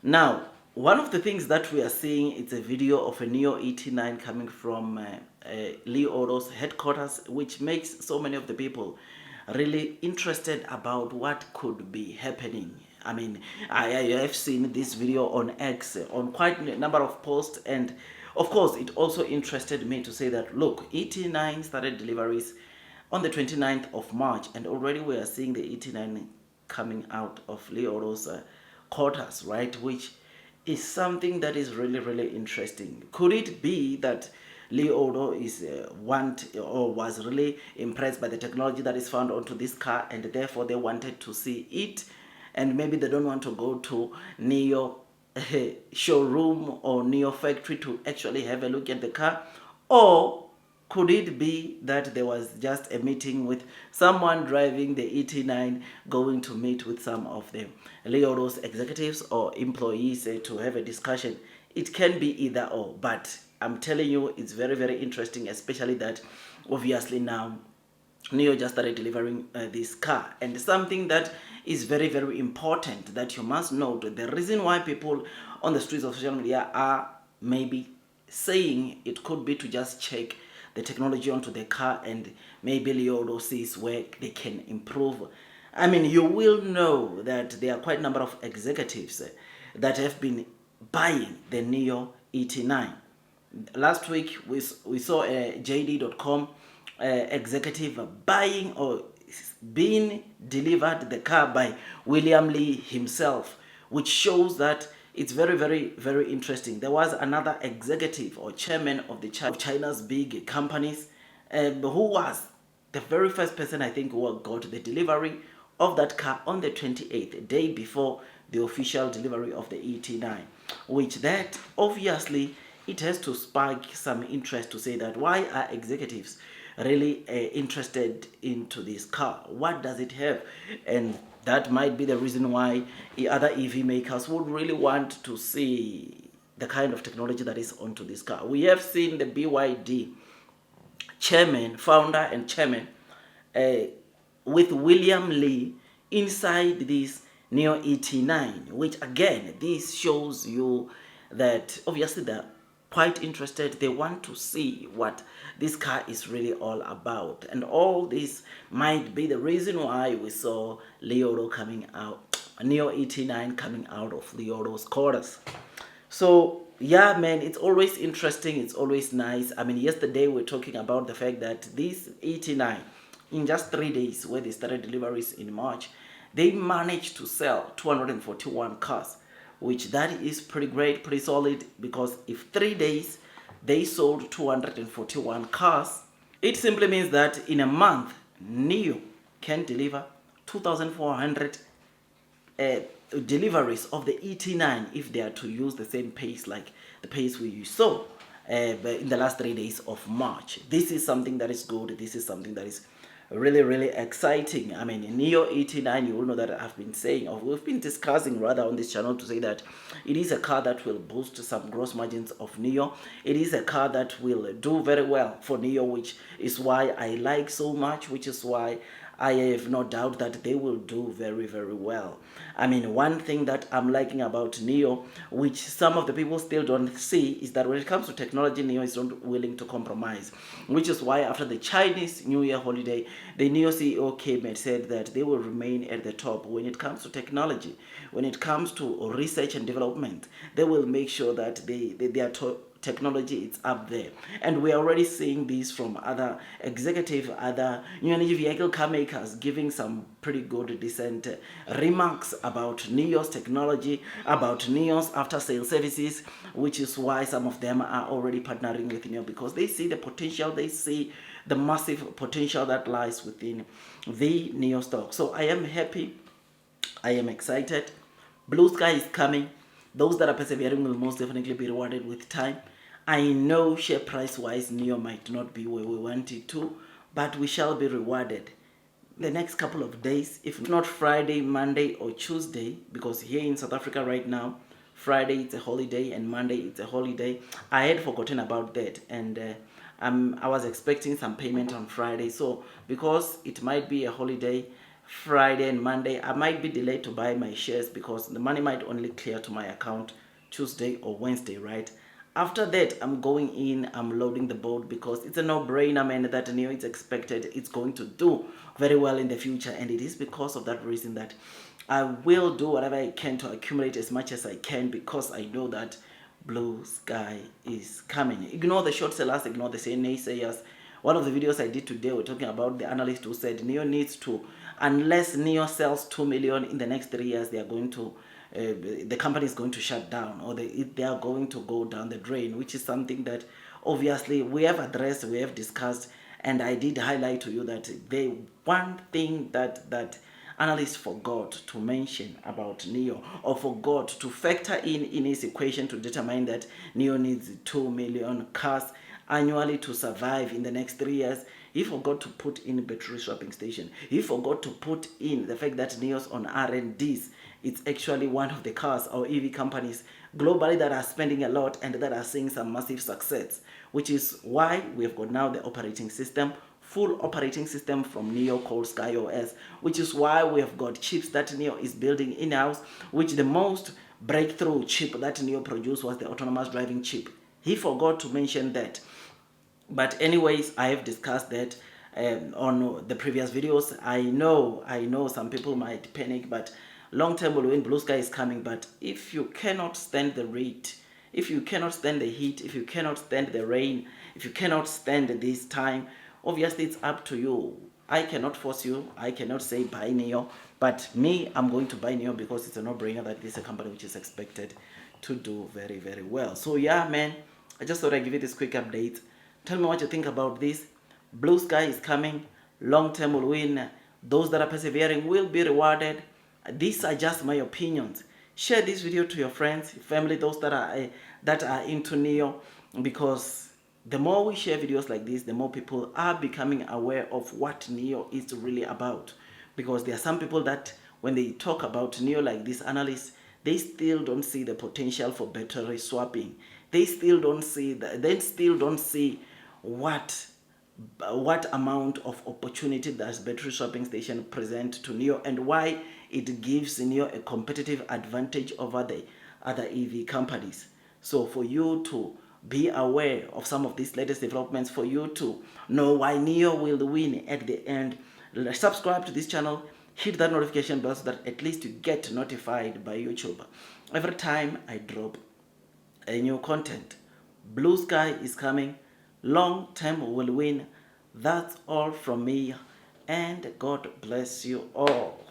Now, one of the things that we are seeing is a video of a NIO ET9 coming from Li Auto's headquarters, which makes so many of the people really interested about what could be happening. I mean, I have seen this video on X on quite a number of posts, and of course, it also interested me to say that look, ET9 started deliveries on the 29th of March, and already we are seeing the ET9 coming out of Li Auto's quarters, right? Which is something that is really, really interesting. Could it be that Li Auto is want or was really impressed by the technology that is found onto this car, and therefore they wanted to see it, and maybe they don't want to go to NIO showroom or NIO factory to actually have a look at the car? Or could it be that there was just a meeting with someone driving the ET9 going to meet with some of the Li Auto's executives or employees to have a discussion? It can be either or, but I'm telling you, it's very, very interesting, especially that obviously now NIO just started delivering this car. And something that is very, very important that you must note, the reason why people on the streets of social media are maybe saying it could be to just check the technology onto the car, and maybe Li Auto sees where they can improve. I mean, you will know that there are quite a number of executives that have been buying the NIO ET9. Last week we saw a JD.com executive buying or being delivered the car by William Lee himself, which shows that it's very, very, very interesting. There was another executive or chairman of the China's big companies who was the very first person, I think, who got the delivery of that car on the 28th, day before the official delivery of the ET9, which that obviously it has to spark some interest to say that why are executives really interested into this car? What does it have? And that might be the reason why the other EV makers would really want to see the kind of technology that is onto this car. We have seen the BYD chairman, founder and chairman, with William Lee inside this NIO ET9, which again, this shows you that obviously they're quite interested. They want to see what this car is really all about. And all this might be the reason why we saw Li Auto coming out, NIO ET9 coming out of Li Auto's quarters. So yeah, man, it's always interesting. It's always nice. I mean, yesterday we are talking about the fact that this ET9, in just 3 days, where they started deliveries in March, they managed to sell 241 cars, which that is pretty great, pretty solid, because if 3 days they sold 241 cars, it simply means that in a month, NIO can deliver 2,400 deliveries of the ET9 if they are to use the same pace like the pace we saw in the last 3 days of March. This is something that is good. This is something that is really, really exciting. I mean, NIO ET9, you will know that I've been saying, or we've been discussing rather on this channel, to say that it is a car that will boost some gross margins of NIO. It is a car that will do very well for NIO, which is why I like so much, which is why I have no doubt that they will do very, very well. I mean, one thing that I'm liking about NIO, which some of the people still don't see, is that when it comes to technology, NIO is not willing to compromise. Which is why after the Chinese New Year holiday, the NIO CEO came and said that they will remain at the top when it comes to technology. When it comes to research and development, they will make sure that they are technology is up there. And we're already seeing this from other executive, other new energy vehicle car makers giving some pretty good, decent remarks about NIO's technology, about NIO's after sale services, which is why some of them are already partnering with NIO, because they see the potential, they see the massive potential that lies within the NIO stock. So I am happy, I am excited. Blue sky is coming. Those that are persevering will most definitely be rewarded with time. I know share price wise NIO might not be where we want it to, but we shall be rewarded the next couple of days, if not Friday, Monday or Tuesday, because here in South Africa right now, Friday it's a holiday and Monday it's a holiday. I had forgotten about that, and I was expecting some payment on Friday. So because it might be a holiday, Friday and Monday. I might be delayed to buy my shares because the money might only clear to my account Tuesday or Wednesday, right? After that, I'm going in, I'm loading the boat because it's a no-brainer, man, that NIO is expected it's going to do very well in the future. And it is because of that reason that I will do whatever I can to accumulate as much as I can, because I know that blue sky is coming. Ignore the short sellers, ignore the naysayers. One of the videos I did today, we're talking about the analyst who said NIO needs to, unless NIO sells 2 million in the next 3 years, they are going to, the company is going to shut down, or they are going to go down the drain, which is something that obviously we have addressed, we have discussed, and I did highlight to you that the one thing that analysts forgot to mention about NIO, or forgot to factor in his equation to determine that NIO needs 2 million cars annually to survive in the next 3 years. He forgot to put in battery swapping station. He forgot to put in the fact that NIO's on R&Ds. It's actually one of the cars or EV companies globally that are spending a lot and that are seeing some massive success, which is why we have got now the operating system, full operating system from NIO called SkyOS, which is why we have got chips that NIO is building in-house, which the most breakthrough chip that NIO produced was the autonomous driving chip. He forgot to mention that. But anyways, I have discussed that on the previous videos. I know some people might panic, but long term will win, blue sky is coming. But if you cannot stand the rate, if you cannot stand the heat, if you cannot stand the rain, if you cannot stand this time, obviously it's up to you. I cannot force you. I cannot say buy NIO, but me, I'm going to buy NIO because it's a no-brainer that this is a company which is expected to do very, very well. So yeah, man, I just thought I'd give you this quick update. Tell me what you think about this. Blue sky is coming. Long term will win. Those that are persevering will be rewarded. These are just my opinions. Share this video to your friends, family, those that are into NIO, because the more we share videos like this, the more people are becoming aware of what NIO is really about. Because there are some people that when they talk about NIO like this, analysts, they still don't see the potential for battery swapping. They still don't see that. They still don't see what amount of opportunity does battery swapping station present to NIO, and why it gives NIO a competitive advantage over the other EV companies. So for you to be aware of some of these latest developments, for you to know why NIO will win at the end, subscribe to this channel, hit that notification bell so that at least you get notified by YouTube every time I drop a new content. Blue sky is coming. Long term will win. That's all from me, and God bless you all.